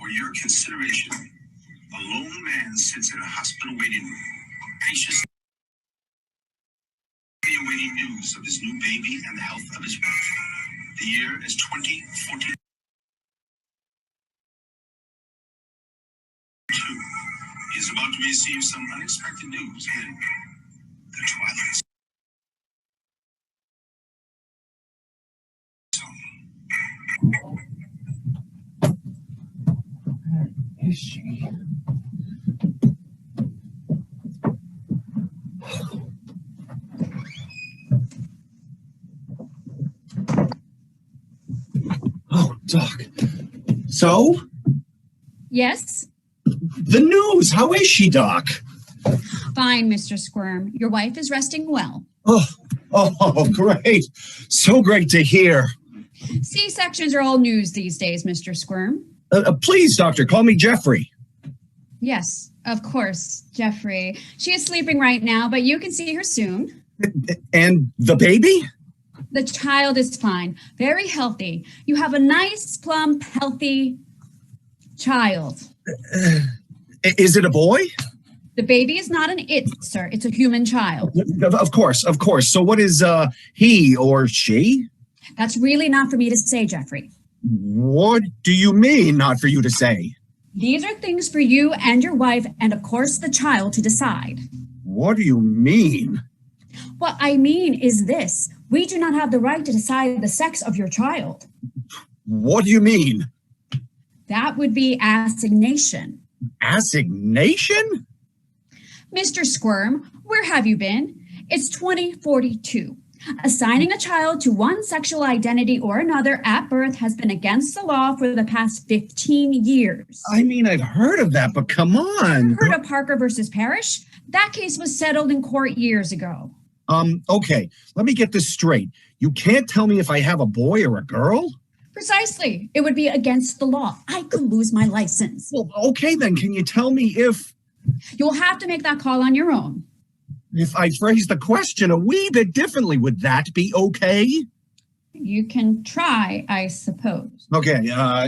For your consideration, a lone man sits in a hospital waiting room, anxiously awaiting news of his new baby and the health of his wife. The year is 2042. He is about to receive some unexpected news in the Twilight Zone. Where is she? Oh, Doc. So? Yes? The news. How is she, Doc? Fine, Mr. Squirm. Your wife is resting well. Oh, great. So great to hear. C-sections are all news these days, Mr. Squirm. Please, Doctor, call me Jeffrey. Yes, of course, Jeffrey. She is sleeping right now, but you can see her soon. And the baby? The child is fine, very healthy. You have a nice, plump, healthy child. Is it a boy? The baby is not an it, sir. It's a human child. Of course. So what is he or she? That's really not for me to say, Jeffrey. What do you mean, not for you to say? These are things for you and your wife and, of course, the child to decide. What do you mean? What I mean is this. We do not have the right to decide the sex of your child. What do you mean? That would be assignation. Assignation? Mr. Squirm, where have you been? It's 2042. Assigning a child to one sexual identity or another at birth has been against the law for the past 15 years. I mean, I've heard of that, but come on. Heard of Parker versus Parrish? That case was settled in court years ago. Okay, let me get this straight. You can't tell me if I have a boy or a girl? Precisely. It would be against the law. I could lose my license. Well, okay then, can you tell me if... You'll have to make that call on your own. If I phrase the question a wee bit differently, would that be okay? You can try, I suppose. Okay,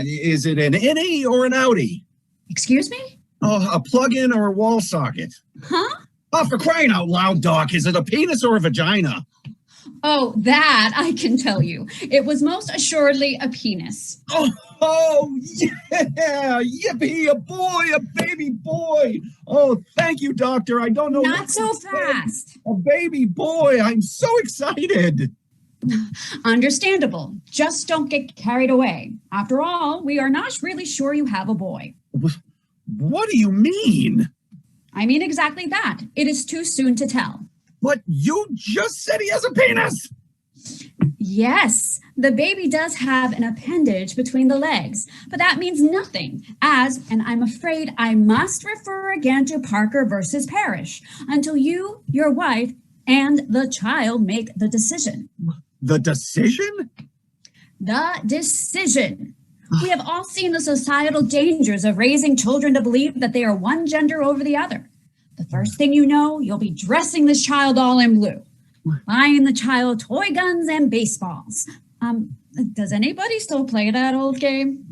is it an innie or an outie? Excuse me? Oh, a plug-in or a wall socket? Huh? Oh, for crying out loud, Doc, is it a penis or a vagina? Oh, that I can tell you. It was most assuredly a penis. Oh, yeah! Yippee! A boy, a baby boy! Oh, thank you, doctor. I don't know. Not so fast. A baby boy. I'm so excited. Understandable. Just don't get carried away. After all, we are not really sure you have a boy. What do you mean? I mean exactly that. It is too soon to tell. But you just said he has a penis. Yes, the baby does have an appendage between the legs, but that means nothing as, and I'm afraid I must refer again to Parker versus Parrish, until you, your wife, and the child make the decision. The decision? The decision. We have all seen the societal dangers of raising children to believe that they are one gender over the other. The first thing you know, you'll be dressing this child all in blue, buying the child toy guns and baseballs. Does anybody still play that old game?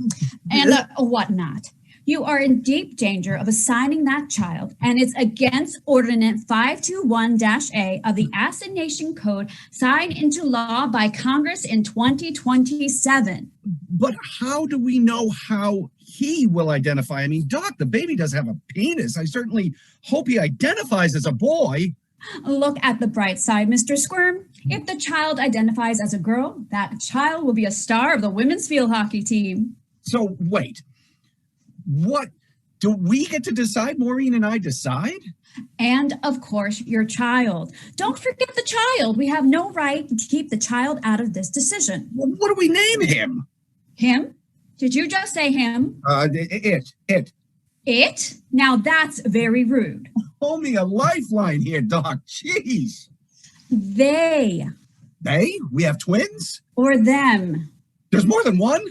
And whatnot. You are in deep danger of assigning that child, and it's against Ordinance 521-A of the Assignation Code signed into law by Congress in 2027. But how do we know how he will identify? I mean, Doc, the baby does have a penis. I certainly hope he identifies as a boy. Look at the bright side, Mr. Squirm. If the child identifies as a girl, that child will be a star of the women's field hockey team. So wait, what? Do we get to decide? Maureen and I decide? And of course, your child. Don't forget the child. We have no right to keep the child out of this decision. Well, what do we name him? Him? Did you just say him? It. It? Now that's very rude. Hold me a lifeline here, Doc. Jeez. They. They? We have twins? Or them. There's more than one?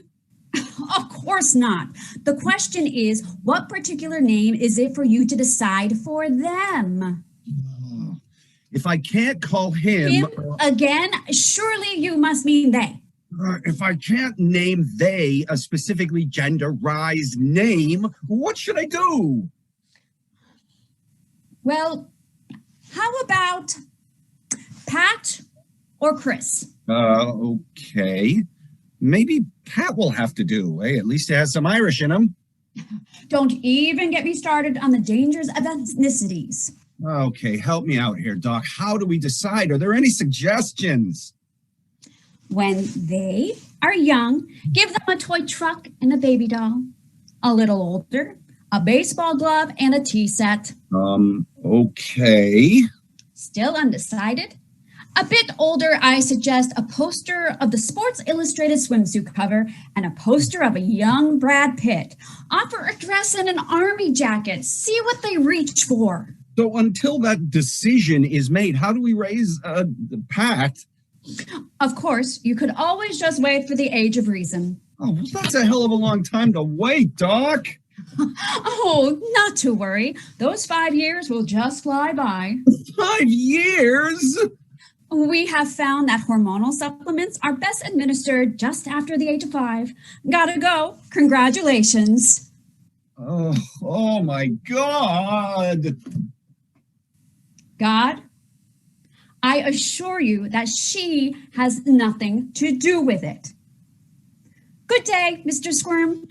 Of course not. The question is, what particular name is it for you to decide for them? If I can't call him... Him again? Surely you must mean they. If I can't name they a specifically genderized name, what should I do? Well, how about Pat or Chris? Okay. Maybe Pat will have to do. At least it has some Irish in him. Don't even get me started on the dangers of ethnicities. Okay, help me out here, Doc. How do we decide? Are there any suggestions? When they are young, give them a toy truck and a baby doll. A little older, a baseball glove and a tea set. Okay. Still undecided? A bit older, I suggest a poster of the Sports Illustrated swimsuit cover and a poster of a young Brad Pitt. Offer a dress and an army jacket. See what they reach for. So until that decision is made, how do we raise Pat? Of course, you could always just wait for the age of reason. Oh, well, that's a hell of a long time to wait, Doc. Oh, not to worry. Those 5 years will just fly by. 5 years? We have found that hormonal supplements are best administered just after the age of 5. Gotta go. Congratulations. Oh my God. God, I assure you that she has nothing to do with it. Good day, Mr. Squirm.